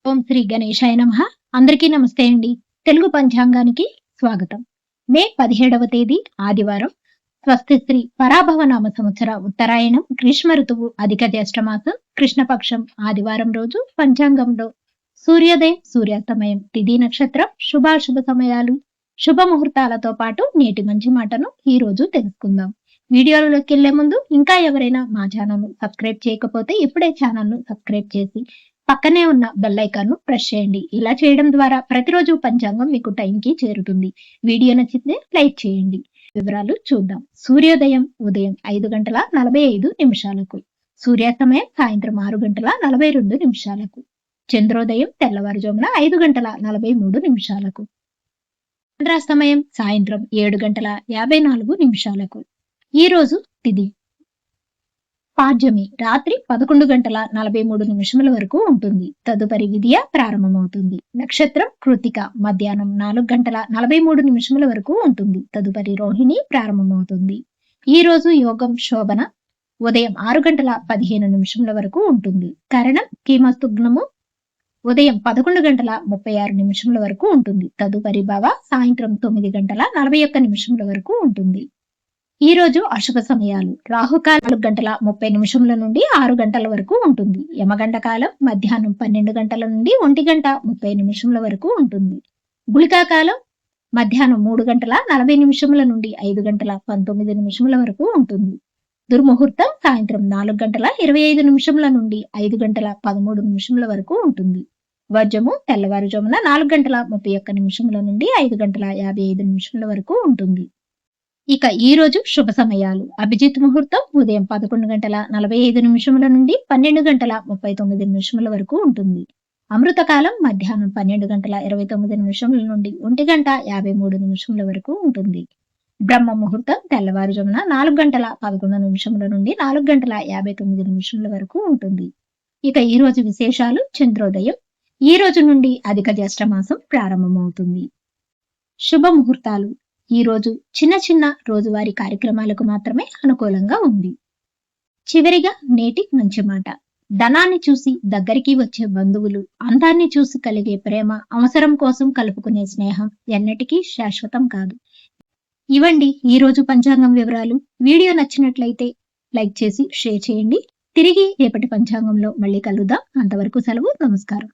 ఓం శ్రీ గణేశాయ నమః. అందరికీ నమస్తే అండి. తెలుగు పంచాంగానికి స్వాగతం. మే 17వ తేదీ ఆదివారం. స్వస్తి శ్రీ పరాభవనామ సంవత్సర ఉత్తరాయణం గ్రీష్మ ఋతువు అధిక జ్యేష్ఠ మాసం కృష్ణపక్షం ఆదివారం రోజు పంచాంగంలో సూర్యోదయం సూర్యాస్తమయం తిథి నక్షత్రం శుభాశుభ సమయాలు శుభ ముహూర్తాలతో పాటు నేటి మంచి మాటను ఈ రోజు తెలుసుకుందాం. వీడియోలోకి వెళ్లే ముందు ఇంకా ఎవరైనా మా ఛానల్ సబ్స్క్రైబ్ చేయకపోతే ఇప్పుడే ఛానల్ ను సబ్స్క్రైబ్ చేసి పక్కనే ఉన్న బెల్ ఐకాన్ ను ప్రెస్ చేయండి. ఇలా చేయడం ద్వారా ప్రతిరోజు పంచాంగం మీకు టైంకి చేరుతుంది. వీడియో నచ్చితే లైక్ చేయండి. వివరాలు చూద్దాం. సూర్యోదయం ఉదయం 5:45 సూర్యాస్తమయం సాయంత్రం 6:42 చంద్రోదయం తెల్లవారుజామున 5:43 చంద్రాస్తమయం సాయంత్రం 7:54 ఈ రోజు తిథి పాడ్యమి రాత్రి 11:43 వరకు ఉంటుంది. తదుపరి విధియ ప్రారంభమవుతుంది. నక్షత్రం కృతిక మధ్యాహ్నం 4:43 వరకు ఉంటుంది. తదుపరి రోహిణి ప్రారంభమవుతుంది. ఈ రోజు యోగం శోభన ఉదయం 6:15 వరకు ఉంటుంది. కరణం కీమస్తుగ్నము ఉదయం 11:36 వరకు ఉంటుంది. తదుపరి భవ సాయంత్రం 9:41 వరకు ఉంటుంది. ఈ రోజు అశుభ సమయాలు రాహుకాలం 4:30 నుండి 6 గంటల వరకు ఉంటుంది. యమగండ కాలం మధ్యాహ్నం 12 గంటల నుండి 1:30 వరకు ఉంటుంది. గుళికా కాలం మధ్యాహ్నం 3:40 నుండి 5:19 వరకు ఉంటుంది. దుర్ముహూర్తం సాయంత్రం 4:25 నుండి 5:13 వరకు ఉంటుంది. వర్జము తెల్లవారుజామున 4:31 నుండి 5:55 వరకు ఉంటుంది. ఇక ఈ రోజు శుభ సమయాలు అభిజిత్ ముహూర్తం ఉదయం 11:45 నుండి 12:39 వరకు ఉంటుంది. అమృతకాలం మధ్యాహ్నం 12:29 నుండి 1:53 వరకు ఉంటుంది. బ్రహ్మ ముహూర్తం తెల్లవారుజామున 4:11 నుండి 4:59 వరకు ఉంటుంది. ఇక ఈ రోజు విశేషాలు చంద్రోదయం ఈ రోజు నుండి అధిక జ్యేష్ఠ మాసం ప్రారంభమవుతుంది. శుభ ముహూర్తాలు ఈ రోజు చిన్న చిన్న రోజువారీ కార్యక్రమాలకు మాత్రమే అనుకూలంగా ఉంది. చివరిగా నేటి మంచి మాట. ధనాన్ని చూసి దగ్గరికి వచ్చే బంధువులు, అందాన్ని చూసి కలిగే ప్రేమ, అవసరం కోసం కలుపుకునే స్నేహం ఎన్నటికీ శాశ్వతం కాదు. ఇవండి ఈ రోజు పంచాంగం వివరాలు. వీడియో నచ్చినట్లయితే లైక్ చేసి షేర్ చేయండి. తిరిగి రేపటి పంచాంగంలో మళ్ళీ కలుద్దాం. అంతవరకు సెలవు. నమస్కారం.